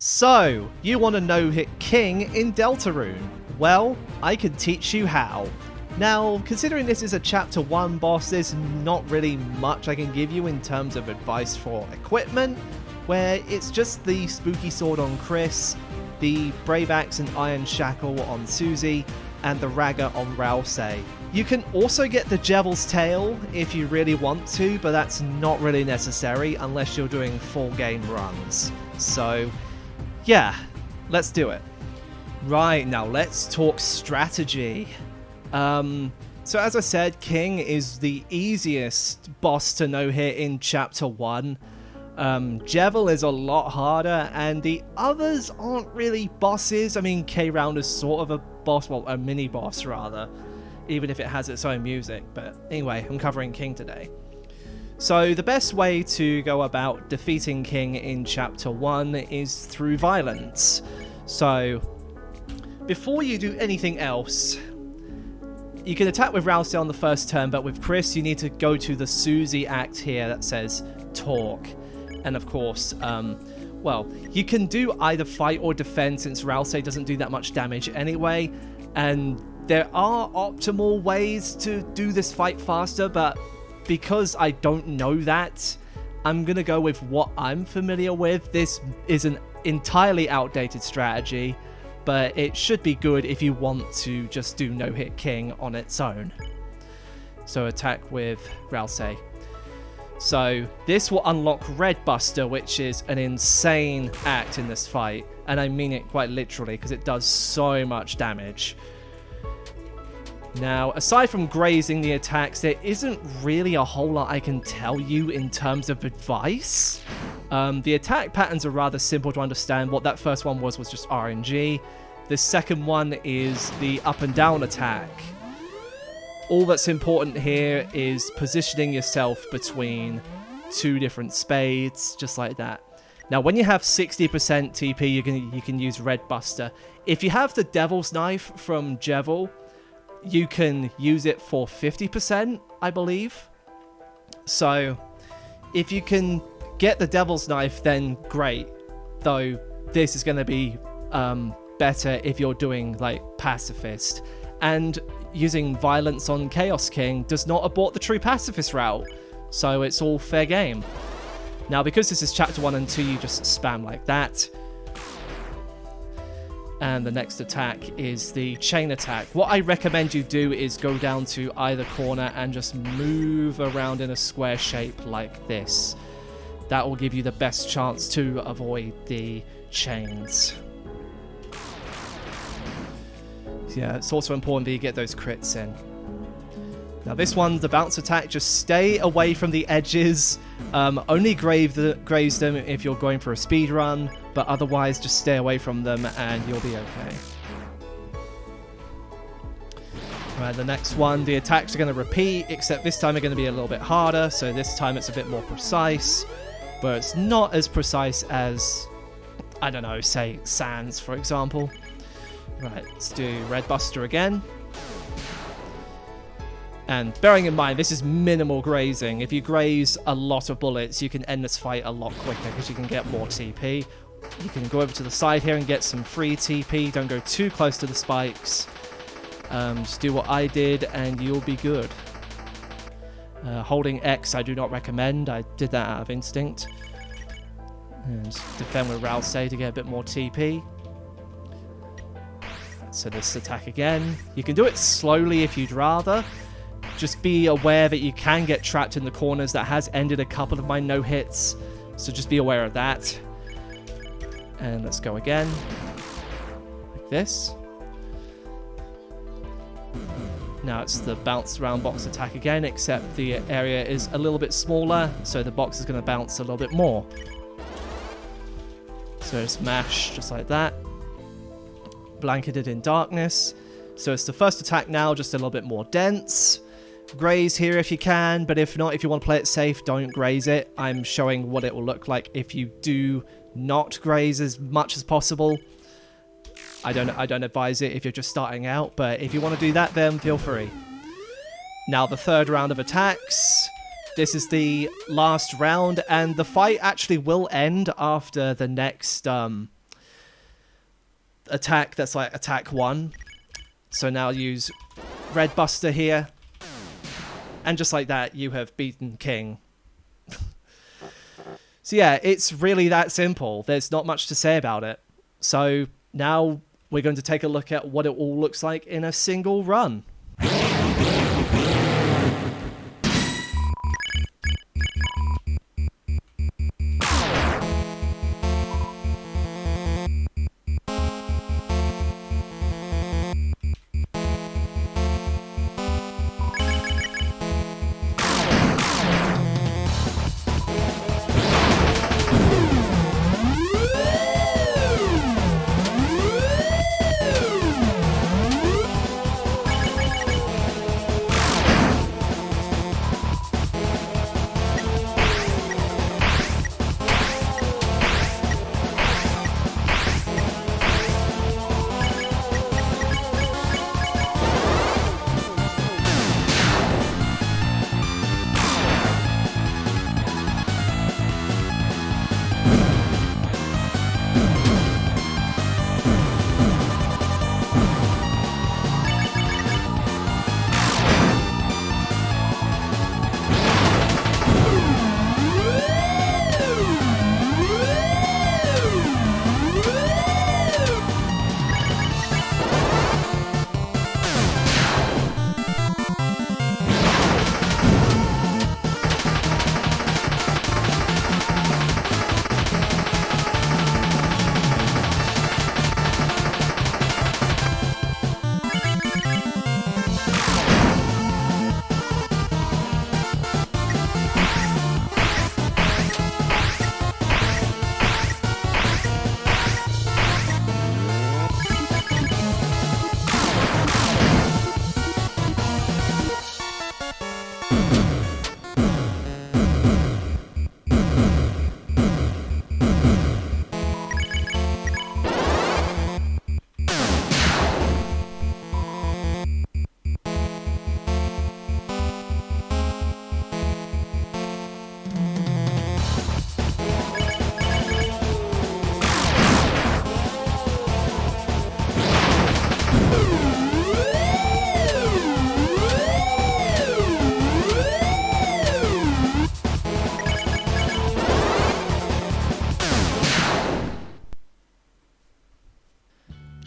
So, you want to no-hit King in Deltarune? Well, I can teach you how. Now, considering this is a Chapter 1 boss, there's not really much I can give you in terms of advice for equipment, where it's just the Spooky Sword on Chris, the Brave Axe and Iron Shackle on Susie, and the Ragga on Rousey. You can also get the Devil's Tail if you really want to, but that's not really necessary unless you're doing full game runs. So, yeah, let's do it. Right, now let's talk strategy. So as I said, King is the easiest boss to no-hit in Chapter 1. Jevil is a lot harder, and the others aren't really bosses. I mean, K-Round is sort of a boss, well, a mini-boss rather, even if it has its own music. But anyway, I'm covering King today. So the best way to go about defeating King in Chapter 1 is through violence. So before you do anything else, you can attack with Rousey on the first turn, but with Chris you need to go to the Susie act here that says talk. And of course, well, you can do either fight or defend since Rousey doesn't do that much damage anyway. And there are optimal ways to do this fight faster, but because I don't know that, I'm going to go with what I'm familiar with. This is an entirely outdated strategy, but it should be good if you want to just do no-hit King on its own. So attack with Rousey. So this will unlock Red Buster, which is an insane act in this fight. And I mean it quite literally because it does so much damage. Now, aside from grazing the attacks, there isn't really a whole lot I can tell you in terms of advice. The attack patterns are rather simple to understand. What that first one was just RNG. The second one is the up and down attack. All that's important here is positioning yourself between two different spades, just like that. Now, when you have 60% TP, you can use Red Buster. If you have the Devil's Knife from Jevil, you can use it for 50%, I believe. So, if you can get the Devil's Knife, then great. Though, this is going to be better if you're doing, like, Pacifist. And using Violence on Chaos King does not abort the true Pacifist route. So, it's all fair game. Now, because this is Chapter 1 and 2, you just spam like that. And the next attack is the chain attack. What I recommend you do is go down to either corner and just move around in a square shape like this. That will give you the best chance to avoid the chains. Yeah, it's also important that you get those crits in. Now this one, the bounce attack, just stay away from the edges. Only graze them if you're going for a speed run, but otherwise just stay away from them and you'll be okay. Right, the next one, the attacks are going to repeat, except this time they're going to be a little bit harder, so this time it's a bit more precise, but it's not as precise as, I don't know, say Sans, for example. Right, let's do Red Buster again. And bearing in mind, this is minimal grazing. If you graze a lot of bullets, you can end this fight a lot quicker because you can get more TP. You can go over to the side here and get some free TP. Don't go too close to the spikes. Just do what I did and you'll be good. Holding X I do not recommend. I did that out of instinct. And defend with Rousey to get a bit more TP. So this attack again. You can do it slowly if you'd rather. Just be aware that you can get trapped in the corners. That has ended a couple of my no-hits, so just be aware of that. And let's go again. Like this. Now it's the bounce round box attack again, except the area is a little bit smaller, so the box is going to bounce a little bit more. So smash, just like that. Blanketed in darkness. So it's the first attack now, just a little bit more dense. Graze here if you can, but if not, if you want to play it safe, don't graze it. I'm showing what it will look like if you do not graze as much as possible. I don't advise it if you're just starting out, but if you want to do that, then feel free. Now the third round of attacks. This is the last round, and the fight actually will end after the next attack that's like attack 1. So now use Red Buster here. And just like that, you have beaten King. So yeah, it's really that simple. There's not much to say about it. So now we're going to take a look at what it all looks like in a single run.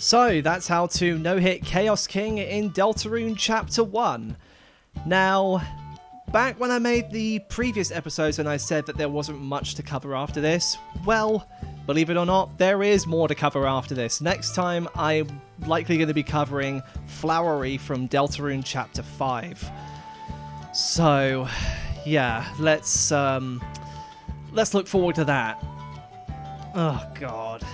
So that's how to no-hit Chaos King in Deltarune Chapter 1. Now, back when I made the previous episodes and I said that there wasn't much to cover after this, well, believe it or not, there is more to cover after this. Next time, I'm likely going to be covering Flowery from Deltarune Chapter 5. So, yeah, let's look forward to that. Oh, God.